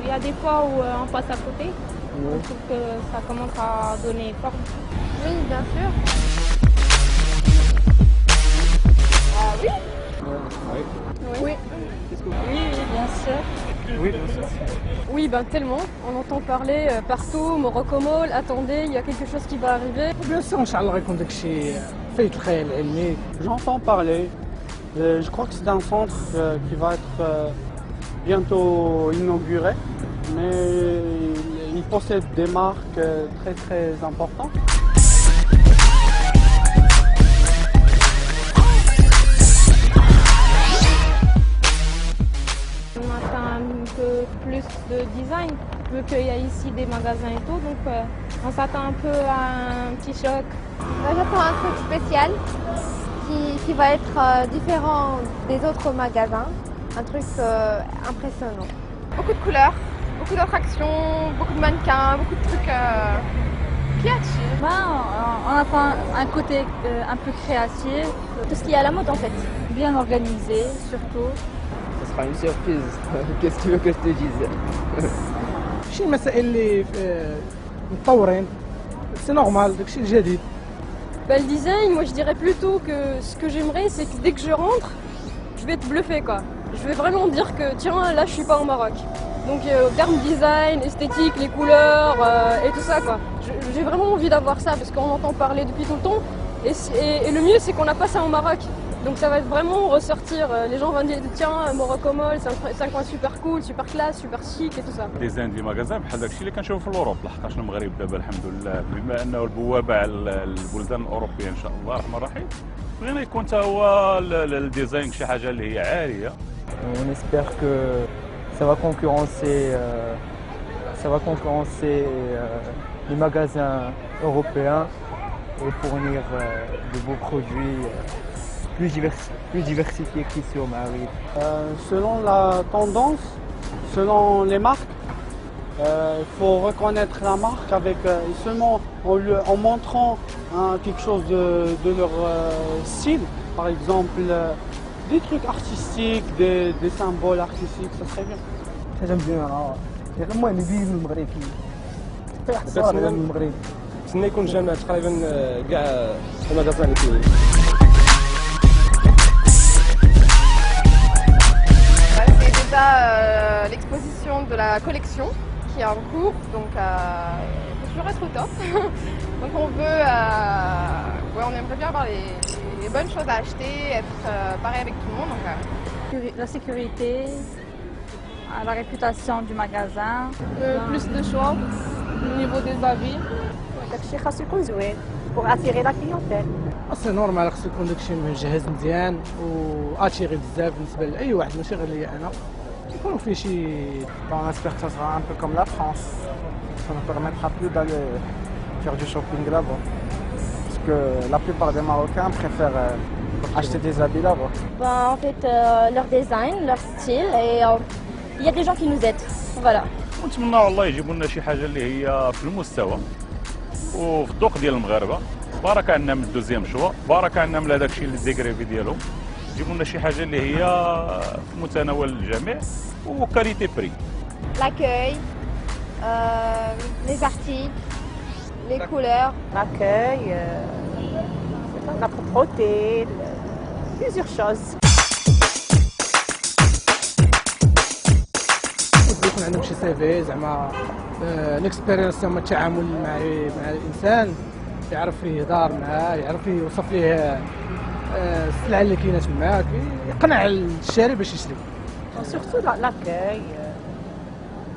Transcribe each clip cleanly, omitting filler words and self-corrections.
il y a des fois où on passe à côté. Oui. Je trouve que ça commence à donner forme. Oui, bien sûr. Oui. Oui, bien sûr. Oui, bien sûr. Oui, ben tellement. On entend parler partout, Morocco Mall, attendez, il y a quelque chose qui va arriver. Bien sûr, Inch'Allah, غيكون داكشي فايت الخيال العلمي. J'entends parler. Je crois que c'est un centre qui va être bientôt inauguré, mais il possède des marques très très importantes. On attend un peu plus de design, vu qu'il y a ici des magasins et tout, donc on s'attend un peu à un petit choc. J'attends un truc spécial qui va être différent des autres magasins. Un truc impressionnant. Beaucoup de couleurs, beaucoup d'attractions, beaucoup de mannequins, beaucoup de trucs qui attirent. On attend un côté un peu créatif, tout ce qui est à la mode en fait. Bien organisé surtout. Ce sera une surprise. Qu'est-ce que tu veux que je te dise? شي المسائل اللي متطورين سي نورمال داكشي الجديد. Le design, moi je dirais plutôt que ce que j'aimerais c'est que dès que je rentre, je vais être bluffée quoi. Je vais vraiment dire que tiens là je suis pas au Maroc. Donc terme design, esthétique, les couleurs et tout ça quoi. J'ai vraiment envie d'avoir ça parce qu'on entend parler depuis tout le temps et le mieux c'est qu'on n'a pas ça au Maroc. Donc ça va vraiment ressortir, les gens vont dire tiens Morocco Mall c'est un coin super cool, super classe, super chic et tout ça. ديزاين دي ماغازان بحال داكشي اللي كنشوفو في الاوروب لحقاش المغرب دابا الحمد لله بما انه البوابه على البلدان الاوروبيه ان شاء الله الرحمن الرحيم بغينا يكون حتى هو الديزاين شي حاجه اللي هي عاليه. On espère que ça va concurrencer les magasins européens et fournir de beaux produits plus diversifiés qu'ici au Maroc. Selon la tendance, selon les marques, il faut reconnaître la marque avec seulement en montrant quelque chose de leur style. Par exemple, des trucs artistiques, des symboles artistiques, ça serait bien. حاجه مزيانه غير المهم يزيد من المغرب فيه واحد الصور من المغرب. نتمنى يكون جامع تقريبا كاع المغازان اللي كاينين. C'est déjà l'exposition de la collection qui est en cours, donc il faut toujours être au top. Donc on aimerait bien avoir les bonnes choses à acheter, être pareil avec tout le monde. Donc, La sécurité, la réputation du magasin. Plus de choix au niveau des habits. داكشي خاصو يكون زوين pour attirer la clientèle. سي نورمال خصو يكون داكشي مجهز مزيان واتيغي بزاف بالنسبه لاي واحد ماشي غير ليا انا. يكون فيه شي. On espère que ça sera un peu comme la France. Ça ne permettra plus d'aller faire du shopping là-bas. Parce que la plupart des Marocains préfèrent acheter des habits là-bas. En fait, leur design, leur style et il y a des gens qui nous aident. Voilà. ونتمنى والله يجيبوا لنا شي حاجه اللي هي في المستوى وفي الذوق ديال المغاربه. بارك عندنا من الدوزيام شوا، بارك عندنا من هذاك الشيء اللي ديكريفي ديالهم. يجيبوا لنا شي حاجه اللي هي في متناول الجميع وكاليتي بري. L'accueil, les articles, les couleurs. L'accueil, la propreté, plusieurs choses. يكون عندهم شي سيفي زعما الاكسبيرينس زعما التعامل مع الانسان يعرف يهضر معاه يعرف يوصف ليه السلعه اللي كاينه تماك يقنع الشاري باش يشري. Surtout l'accueil.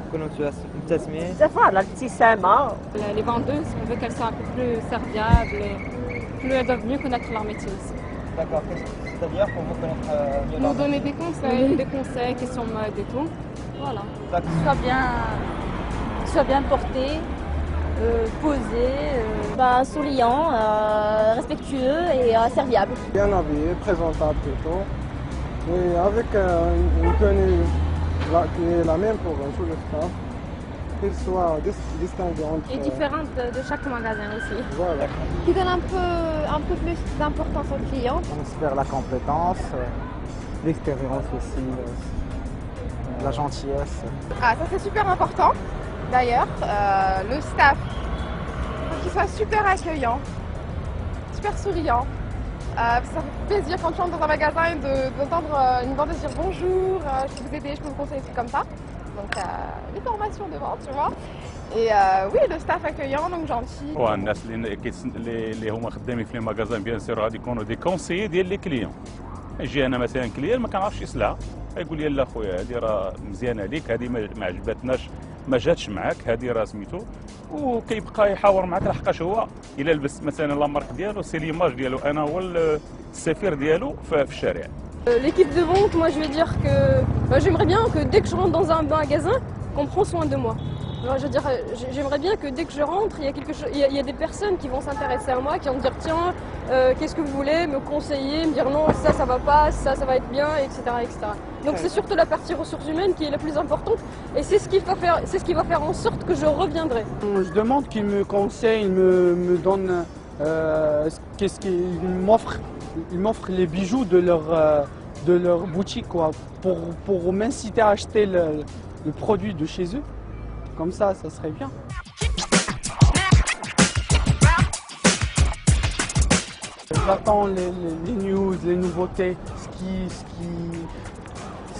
يكونوا مبتسمين. Voilà, l'abtissement. Les vendeuses, on veut qu'elles soient un peu plus serviables, elles doivent mieux connaître leur métier aussi. D'accord, c'est-à-dire pour vous connaître mieux Nous donner des conseils, questions mode et tout. Voilà. Soit bien porté, posé. Souriant, respectueux et serviable. Bien habillé, présentable plutôt. Et avec une tenue qui est la même pour tous les staff. Qu'il soit distingué entre... Et différente de chaque magasin aussi. Voilà. Qui donne un peu plus d'importance aux clients. On espère la compétence, l'expérience aussi la gentillesse. Ah, ça c'est super important. D'ailleurs, le staff, il faut qu'il soit super accueillant, super souriant. Ça fait plaisir quand tu entres dans un magasin d'entendre une vendeuse dire bonjour, je peux vous aider, je peux vous conseiller, des trucs comme ça. Donc, les formations de vente, tu vois. Et oui, le staff accueillant, donc gentil. والناس اللي هما خدامين في لي ماغازان بيان سور غادي يكونوا دي كونسيي ديال لي كليون. يجي انا مثلا كليان ما كنعرفش شي سلعه يقول لي لا خويا هذه راه مزيانه عليك، هذه ما عجبتناش، ما جاتش معاك، هذه راه سميتو، وكيبقى يحاور معاك لحقاش هو الا لبس مثلا لا مارك ديالو سي ليماج ديالو، انا هو السفير ديالو في الشارع. L'équipe de vente, moi je vais dire que j'aimerais bien que dès que je rentre dans un magasin, qu'on prend soin de moi. Alors, je veux dire, j'aimerais bien que dès que je rentre, il y a des personnes qui vont s'intéresser à moi, qui vont me dire tiens, qu'est-ce que vous voulez, me conseiller, me dire non, ça va pas, ça va être bien, etc. etc. Donc c'est surtout la partie ressources humaines qui est la plus importante et c'est ce qui va faire en sorte que je reviendrai. Je demande qu'ils me conseillent, me donnent, qu'est-ce qu'ils m'offrent. Ils m'offrent les bijoux de leur boutique quoi, pour m'inciter à acheter le produit de chez eux. Comme ça serait bien. J'attends les news, les nouveautés, ce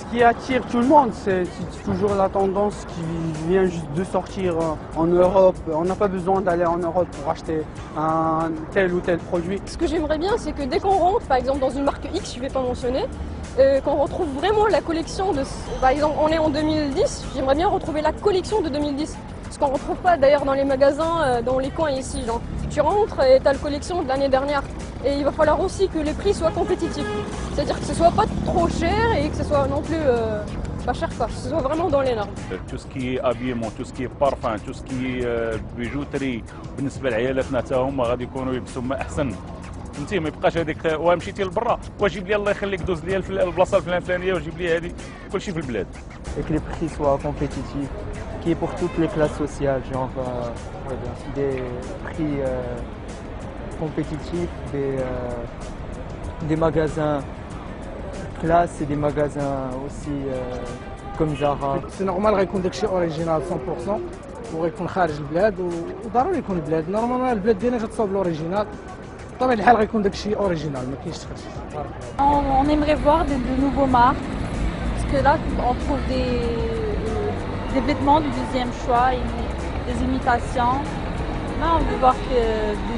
qui attire tout le monde, c'est toujours la tendance qui vient juste de sortir en Europe. On n'a pas besoin d'aller en Europe pour acheter un tel ou tel produit. Ce que j'aimerais bien, c'est que dès qu'on rentre, par exemple dans une marque X, je ne vais pas mentionner, qu'on retrouve vraiment la collection de... Par exemple, on est en 2010, j'aimerais bien retrouver la collection de 2010. Ce qu'on ne retrouve pas d'ailleurs dans les magasins, dans les coins ici. Genre, tu rentres et tu as la collection de l'année dernière. Et il va falloir aussi que les prix soient compétitifs. C'est-à-dire que ce ne soit pas trop cher et que ce soit non plus pas cher, quoi. Que ce soit vraiment dans les normes. Tout ce qui est habillement, tout ce qui est parfum, tout ce qui est bijouterie بالنسبة لعيالاتنا حتى هما غادي يكونوا يلبسوا أحسن. فهمتي ما يبقاش هذيك مشيتي لبرا وجيب لي الله يخليك دوز لي البلاصه الفلانيه وجيب لي هذه كلشي في البلاد. Et que les prix soient compétitifs, qui est pour toutes les classes sociales, genre des prix compétitifs, des magasins classe et des magasins aussi comme Zara. سي نورمال غيكون داكشي اوريجينال 100% وغيكون خارج البلاد وضروري يكون البلاد نورمالمون البلاد ديالنا تتصاوب الاوريجينال. بطبيعة الحال غيكون داكشي اوريجينال ما كاينش تخرج. On aimerait voir de nouveaux marques parce que là on trouve des vêtements du deuxième choix, des imitations. Là on veut voir que de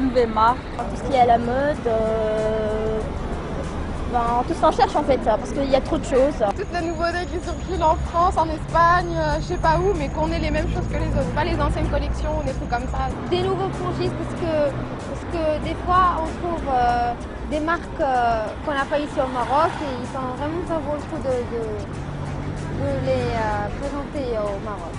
nouvelles marques. Tout ce qui est à la mode, tout ce qu'on cherche en fait, parce qu'il y a trop de choses. Toutes les nouveautés qui circulent en France, en Espagne, je sais pas où, mais qu'on ait les mêmes choses que les autres, pas les anciennes collections ou des trucs comme ça. Des nouveaux franchises parce que des fois on trouve des marques qu'on n'a pas ici au Maroc et ça vaut le coup de les présenter au Maroc.